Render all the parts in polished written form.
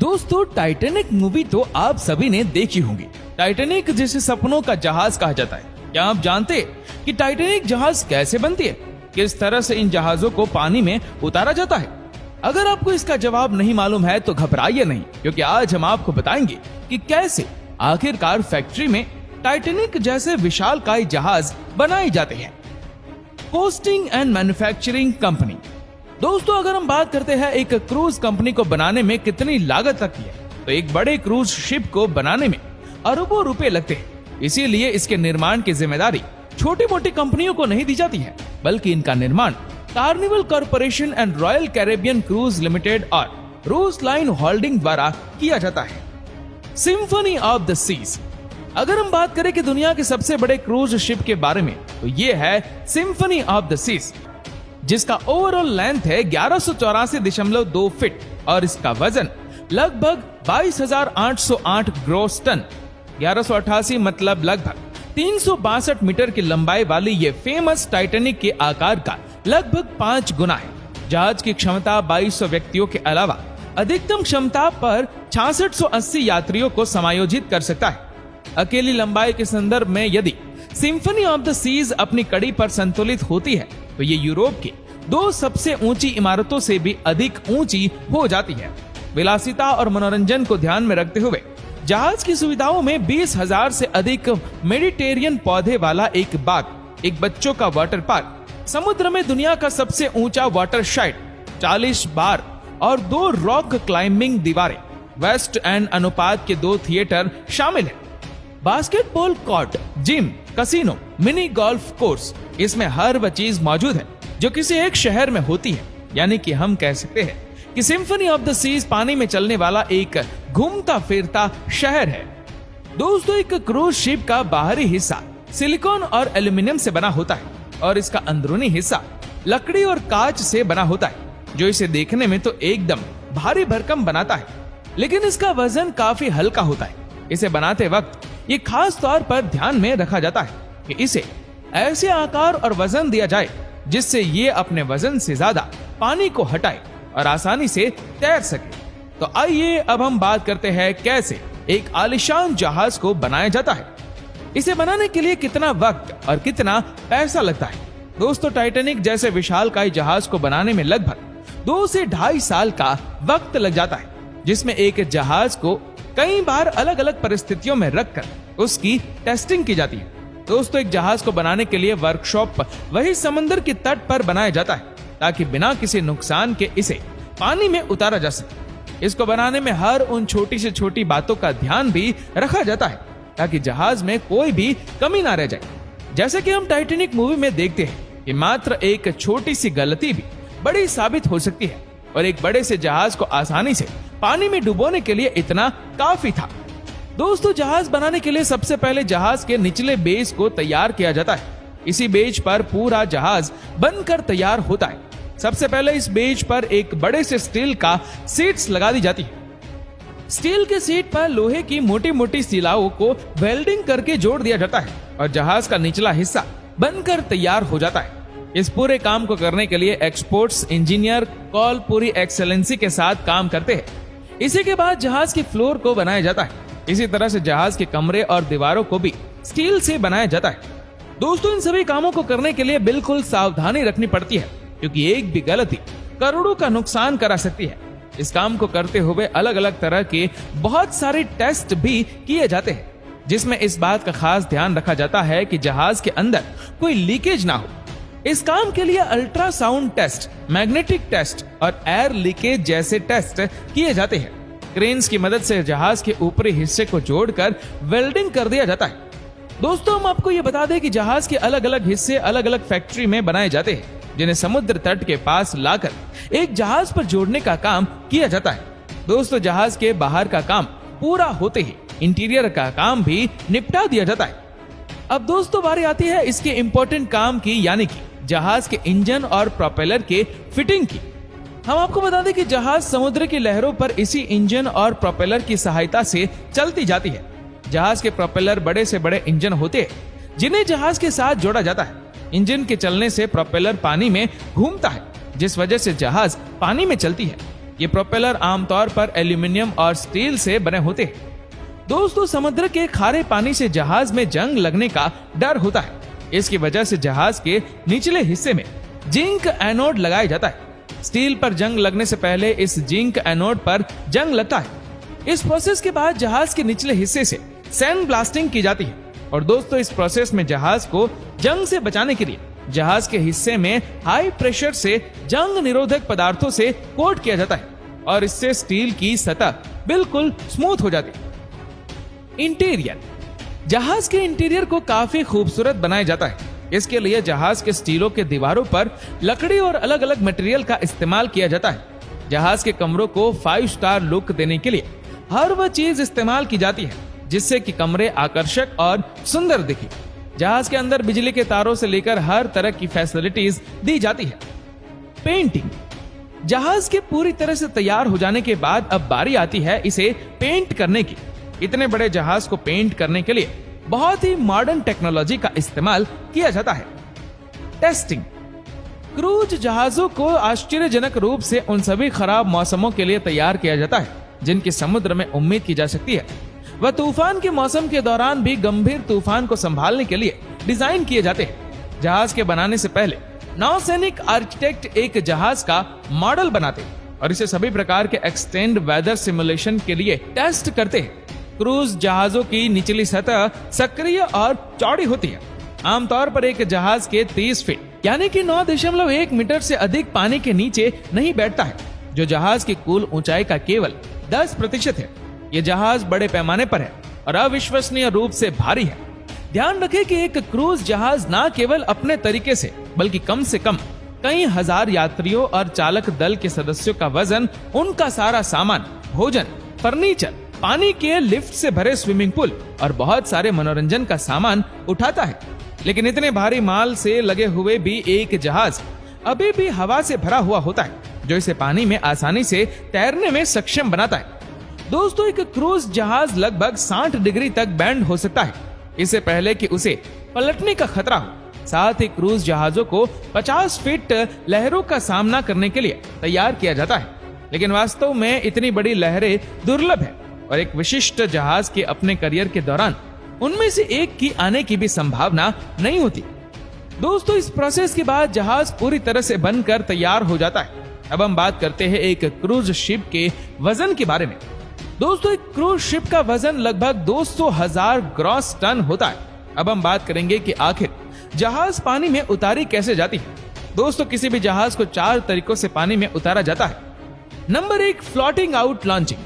दोस्तों Titanic movie तो आप सभी ने देखी होंगी। टाइटैनिक जिसे सपनों का जहाज कहा जाता है। क्या आप जानते हैं कि टाइटैनिक जहाज कैसे बनती है? किस तरह से इन जहाजों को पानी में उतारा जाता है? अगर आपको इसका जवाब नहीं मालूम है तो घबराइए नहीं, क्योंकि आज हम आपको बताएंगे कि कैसे आखिरकार फैक्ट्री में टाइटैनिक जैसे विशालकाय जहाज बनाए जाते हैं। Costing and manufacturing company. दोस्तों अगर हम बात करते हैं एक क्रूज कंपनी को बनाने में कितनी लागत लगती है, तो एक बड़े क्रूज शिप को बनाने में अरबों रुपए लगते हैं। इसीलिए इसके निर्माण की जिम्मेदारी छोटी मोटी कंपनियों को नहीं दी जाती है, बल्कि इनका निर्माण Carnival Corporation and Royal Caribbean Cruise Limited और रूस लाइन होल्डिंग द्वारा किया जाता है। Symphony of the Seas. अगर हम बात करें कि दुनिया के सबसे बड़े क्रूज शिप के बारे में, तो ये है सिम्फनी ऑफ द सीज, जिसका ओवरऑल लेंथ है 1184.2 फीट और इसका वजन लगभग 22,808 ग्रॉस टन। 1188 मतलब लगभग 362 मीटर की लंबाई वाली ये फेमस टाइटैनिक के आकार का लगभग 5 गुना है। जहाज की क्षमता 2200 व्यक्तियों के अलावा अधिकतम क्षमता पर 6680 यात्रियों को समायोजित कर सकता है। अकेली लंबाई के संदर्भ में यदि सिम्फनी ऑफ द सीज अपनी कड़ी पर संतुलित होती है, तो ये यूरोप की 2 सबसे ऊंची इमारतों से भी अधिक ऊंची हो जाती है। विलासिता और मनोरंजन को ध्यान में रखते हुए जहाज की सुविधाओं में 20,000 से अधिक मेडिटेरियन पौधे वाला एक बाग, एक बच्चों का वाटर पार्क, समुद्र में दुनिया का सबसे ऊंचा वाटर शाइड, 40 बार और 2 रॉक क्लाइंबिंग दीवारें, वेस्ट एंड अनुपात के 2 थिएटर शामिल है। Basketball court, gym, casino, mini golf course, इसमें हर वह चीज मौजूद है जो किसी एक शहर में होती है। यानी कि हम कह सकते हैं कि सिम्फनी ऑफ द सीज पानी में चलने वाला एक घूमता फिरता शहर है। दोस्तों एक क्रूज शिप का बाहरी हिस्सा सिलिकॉन और एल्यूमिनियम से बना होता है और इसका अंदरूनी हिस्सा लकड़ी और कांच से बना होता है, जो इसे देखने में तो एकदम भारी भरकम बनाता है, लेकिन इसका वजन काफी हल्का होता है। इसे बनाते वक्त ये खास तौर पर ध्यान में रखा जाता है कि इसे ऐसे आकार और वजन दिया जाए जिससे ये अपने वजन से ज्यादा पानी को हटाए और आसानी से तैर सके। तो आइए अब हम बात करते हैं कैसे एक आलीशान जहाज को बनाया जाता है। इसे बनाने के लिए कितना वक्त और कितना पैसा लगता है। दोस्तों टाइटैनिक जैसे विशालकाय जहाज को बनाने में लगभग 2 से 2.5 साल का वक्त लग जाता है, जिसमें एक जहाज को कई बार अलग अलग परिस्थितियों में रखकर उसकी टेस्टिंग की जाती है। दोस्तों एक जहाज को बनाने के लिए वर्कशॉप वही समंदर के तट पर बनाया जाता है, ताकि बिना किसी नुकसान के इसे पानी में उतारा जा सके। इसको बनाने में हर उन छोटी से छोटी बातों का ध्यान भी रखा जाता है, ताकि जहाज में कोई भी कमी ना रह जाए। जैसे कि हम टाइटैनिक मूवी में देखते हैं कि मात्र एक छोटी सी गलती भी बड़ी साबित हो सकती है, और एक बड़े से जहाज को आसानी से पानी में डुबोने के लिए इतना काफी था। दोस्तों जहाज बनाने के लिए सबसे पहले जहाज के निचले बेस को तैयार किया जाता है। इसी बेज पर पूरा जहाज बनकर तैयार होता है। सबसे पहले इस बेज पर एक बड़े से स्टील का सीट्स लगा दी जाती है। स्टील के सीट पर लोहे की मोटी मोटी सिलाओं को वेल्डिंग करके जोड़ दिया जाता है और जहाज का निचला हिस्सा बनकर तैयार हो जाता है। इस पूरे काम को करने के लिए एक्सपर्ट्स इंजीनियर कॉल पूरी एक्सेलेंसी के साथ काम करते हैं। इसी के बाद जहाज की फ्लोर को बनाया जाता है। इसी तरह से जहाज के कमरे और दीवारों को भी स्टील से बनाया जाता है। दोस्तों इन सभी कामों को करने के लिए बिल्कुल सावधानी रखनी पड़ती है, क्योंकि एक भी गलती करोड़ों का नुकसान करा सकती है। इस काम को करते हुए अलग अलग तरह के बहुत सारे टेस्ट भी किए जाते हैं, जिसमें इस बात का खास ध्यान रखा जाता है कि जहाज के अंदर कोई लीकेज ना हो। इस काम के लिए अल्ट्रासाउंड टेस्ट, मैग्नेटिक टेस्ट और एयर लीकेज जैसे टेस्ट किए जाते हैं। क्रेन्स की मदद से जहाज के ऊपरी हिस्से को जोड़कर वेल्डिंग कर दिया जाता है। दोस्तों हम आपको ये बता दें कि जहाज के अलग अलग हिस्से अलग अलग फैक्ट्री में बनाए जाते हैं, जिन्हें समुद्र तट के पास लाकर एक जहाज पर जोड़ने का काम किया जाता है। दोस्तों जहाज के बाहर का काम पूरा होते ही इंटीरियर का काम भी निपटा दिया जाता है। अब दोस्तों बारी आती है इसके इंपॉर्टेंट काम की, यानी कि जहाज के इंजन और प्रोपेलर के फिटिंग की। हम आपको बता दें कि जहाज समुद्र की लहरों पर इसी इंजन और प्रोपेलर की सहायता से चलती जाती है। जहाज के प्रोपेलर बड़े से बड़े इंजन होते हैं, जिन्हें जहाज के साथ जोड़ा जाता है। इंजन के चलने से प्रोपेलर पानी में घूमता है, जिस वजह से जहाज पानी में चलती है। ये प्रोपेलर आमतौर पर एल्यूमिनियम और स्टील से बने होते हैं। दोस्तों, समुद्र के खारे पानी से जहाज में जंग लगने का डर होता है। इसकी वजह से जहाज के निचले हिस्से में जिंक एनोड लगाया जाता है। स्टील पर जंग लगने से पहले इस जिंक एनोड पर जंग लगता है। इस प्रोसेस के बाद जहाज के निचले हिस्से से सैंड ब्लास्टिंग की जाती है। और दोस्तों, इस प्रोसेस में जहाज को जंग से बचाने के लिए जहाज के हिस्से में हाई प्रेशर से जंग निरोधक पदार्थों से कोट किया जाता है और इससे स्टील की सतह बिल्कुल स्मूथ हो जाती है। इंटीरियर, जहाज के इंटीरियर को काफी खूबसूरत बनाया जाता है। इसके लिए जहाज के स्टीलों के दीवारों पर लकड़ी और अलग अलग मटेरियल का इस्तेमाल किया जाता है। जहाज के कमरों को 5 स्टार लुक देने के लिए हर वह चीज इस्तेमाल की जाती है जिससे कि कमरे आकर्षक और सुंदर दिखे। जहाज के अंदर बिजली के तारों से लेकर हर तरह की फैसिलिटीज दी जाती है। पेंटिंग, जहाज के पूरी तरह से तैयार हो जाने के बाद अब बारी आती है इसे पेंट करने की। इतने बड़े जहाज को पेंट करने के लिए बहुत ही मॉडर्न टेक्नोलॉजी का इस्तेमाल किया जाता है। टेस्टिंग, क्रूज जहाजों को आश्चर्यजनक रूप से उन सभी खराब मौसमों के लिए तैयार किया जाता है जिनकी समुद्र में उम्मीद की जा सकती है। वह तूफान के मौसम के दौरान भी गंभीर तूफान को संभालने के लिए डिजाइन किए जाते हैं। जहाज के बनाने से पहले नौसैनिक आर्किटेक्ट एक जहाज का मॉडल बनाते हैं और इसे सभी प्रकार के एक्सटेंड वेदर सिमुलेशन के लिए टेस्ट करते हैं। क्रूज जहाजों की निचली सतह सक्रिय और चौड़ी होती है। आमतौर पर एक जहाज के 30 फीट यानी कि 9.1 मीटर से अधिक पानी के नीचे नहीं बैठता है, जो जहाज की कुल ऊंचाई का केवल 10% है। ये जहाज बड़े पैमाने पर है और अविश्वसनीय रूप से भारी है। ध्यान रखें कि एक क्रूज जहाज न केवल अपने तरीके से बल्कि कम से कम कई हजार यात्रियों और चालक दल के सदस्यों का वजन, उनका सारा सामान, भोजन, फर्नीचर, पानी के लिफ्ट से भरे स्विमिंग पूल और बहुत सारे मनोरंजन का सामान उठाता है। लेकिन इतने भारी माल से लगे हुए भी एक जहाज अभी भी हवा से भरा हुआ होता है, जो इसे पानी में आसानी से तैरने में सक्षम बनाता है। दोस्तों, एक क्रूज जहाज लगभग 60 डिग्री तक बैंड हो सकता है, इससे पहले कि उसे पलटने का खतरा हो। साथ ही क्रूज जहाजों को 50 फीट लहरों का सामना करने के लिए तैयार किया जाता है। लेकिन वास्तव में इतनी बड़ी लहरें दुर्लभ है और एक विशिष्ट जहाज के अपने करियर के दौरान उनमें से एक की आने की भी संभावना नहीं होती। दोस्तों, इस प्रोसेस के बाद जहाज पूरी तरह से बनकर तैयार हो जाता है। अब हम बात करते हैं एक क्रूज शिप के वजन के बारे में। दोस्तों, एक क्रूज शिप का वजन लगभग 200,000 ग्रॉस टन होता है। अब हम बात करेंगे कि आखिर जहाज पानी में उतारी कैसे जाती है। दोस्तों, किसी भी जहाज को 4 तरीकों से पानी में उतारा जाता है। Number 1, floating out launching.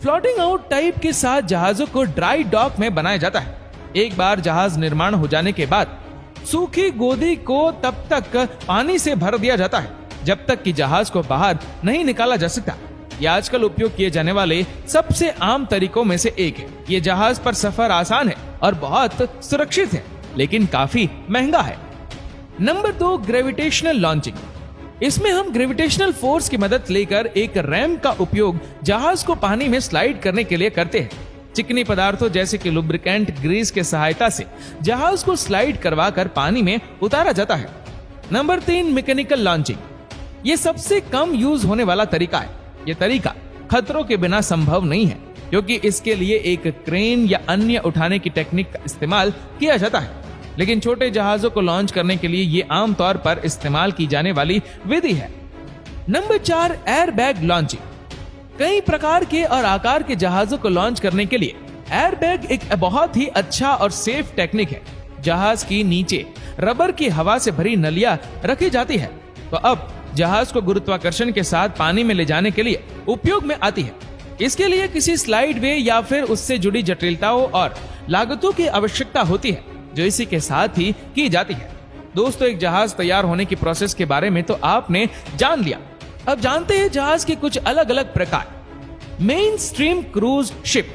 Floating out type के साथ जहाजों को ड्राई डॉक में बनाया जाता है। एक बार जहाज निर्माण हो जाने के बाद सूखी गोदी को तब तक पानी से भर दिया जाता है जब तक कि जहाज को बाहर नहीं निकाला जा सकता। यह आजकल उपयोग किए जाने वाले सबसे आम तरीकों में से एक है। ये जहाज पर सफर आसान है और बहुत सुरक्षित है, लेकिन काफी महंगा है। Number 2, gravitational launching. इसमें हम ग्रेविटेशनल फोर्स की मदद लेकर एक रैम का उपयोग जहाज को पानी में स्लाइड करने के लिए करते हैं। चिकनी पदार्थों जैसे कि लुब्रिकेंट ग्रीस के सहायता से जहाज को स्लाइड करवाकर पानी में उतारा जाता है। Number 3, mechanical launching. ये सबसे कम यूज होने वाला तरीका है। ये तरीका खतरों के बिना संभव नहीं है, क्योंकि इसके लिए एक क्रेन या अन्य उठाने की टेक्निक का इस्तेमाल किया जाता है। लेकिन छोटे जहाजों को लॉन्च करने के लिए ये आमतौर पर इस्तेमाल की जाने वाली विधि है। Number 4, airbag launching. कई प्रकार के और आकार के जहाजों को लॉन्च करने के लिए एयरबैग एक बहुत ही अच्छा और सेफ टेक्निक है। जहाज की नीचे रबर की हवा से भरी नलियां रखी जाती है, तो अब जहाज को गुरुत्वाकर्षण के साथ पानी में ले जाने के लिए उपयोग में आती है। इसके लिए किसी स्लाइड वे या फिर उससे जुड़ी जटिलताओं और लागतों की आवश्यकता होती है, जो इसी के साथ ही की जाती है। दोस्तों, एक जहाज तैयार होने की प्रोसेस के बारे में तो आपने जान लिया। अब जानते हैं जहाज के कुछ अलग अलग प्रकार। Main stream cruise ship.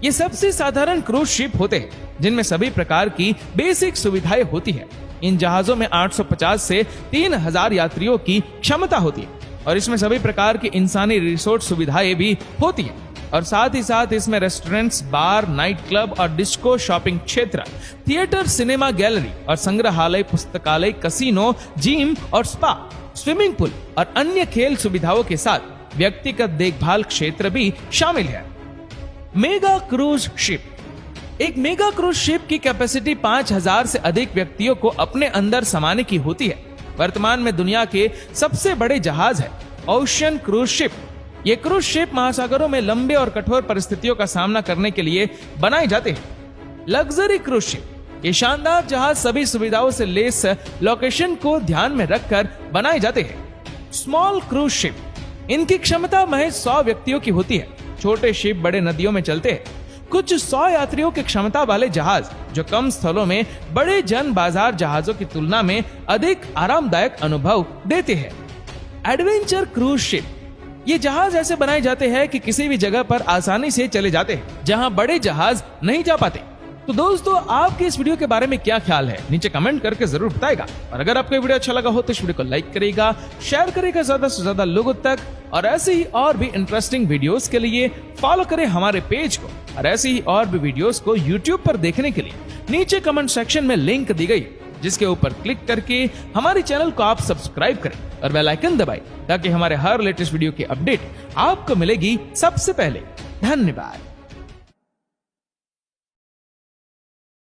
ये सबसे साधारण क्रूज शिप होते हैं जिनमें सभी प्रकार की बेसिक सुविधाएं होती है। इन जहाजों में 850 से 3000 यात्रियों की क्षमता होती है और इसमें सभी प्रकार की इंसानी रिसोर्ट सुविधाएं भी होती है। और साथ ही साथ इसमें रेस्टोरेंट्स, बार, नाइट क्लब और डिस्को, शॉपिंग क्षेत्र, थिएटर, सिनेमा गैलरी और संग्रहालय, पुस्तकालय, कसिनो, जिम और स्पा, स्विमिंग पूल और अन्य खेल सुविधाओं के साथ व्यक्तिगत देखभाल क्षेत्र भी शामिल है। Mega cruise ship. एक मेगा क्रूज शिप की कैपेसिटी 5000 से अधिक व्यक्तियों को अपने अंदर समाने की होती है। वर्तमान में दुनिया के सबसे बड़े जहाज है ओशियन क्रूज शिप। ये क्रूज शिप महासागरों में लंबे और कठोर परिस्थितियों का सामना करने के लिए बनाए जाते हैं। Luxury cruise ship. ये शानदार जहाज सभी सुविधाओं से लेस लोकेशन को ध्यान में रखकर बनाए जाते हैं। Small cruise ship. इनकी क्षमता महज 100 व्यक्तियों की होती है। छोटे शिप बड़े नदियों में चलते हैं। कुछ 100 यात्रियों की क्षमता वाले जहाज जो कम स्थलों में बड़े जन बाजार जहाजों की तुलना में अधिक आरामदायक अनुभव देते हैं। Adventure cruise ship. ये जहाज ऐसे बनाए जाते हैं कि किसी भी जगह पर आसानी से चले जाते हैं जहां बड़े जहाज नहीं जा पाते। तो दोस्तों, आपके इस वीडियो के बारे में क्या ख्याल है, नीचे कमेंट करके जरूर बताएगा। और अगर आपको वीडियो अच्छा लगा हो तो इस वीडियो को लाइक करेगा, शेयर करेगा ज्यादा से ज्यादा लोगों तक। और ऐसे ही और भी इंटरेस्टिंग वीडियोस के लिए फॉलो करें हमारे पेज को। और ऐसे ही और भी वीडियोस को यूट्यूब पर देखने के लिए नीचे कमेंट सेक्शन में लिंक दी गई, जिसके ऊपर क्लिक करके हमारे चैनल को आप सब्सक्राइब करें और बेल आइकन दबाएं, ताकि हमारे हर लेटेस्ट वीडियो की अपडेट आपको मिलेगी सबसे पहले। धन्यवाद।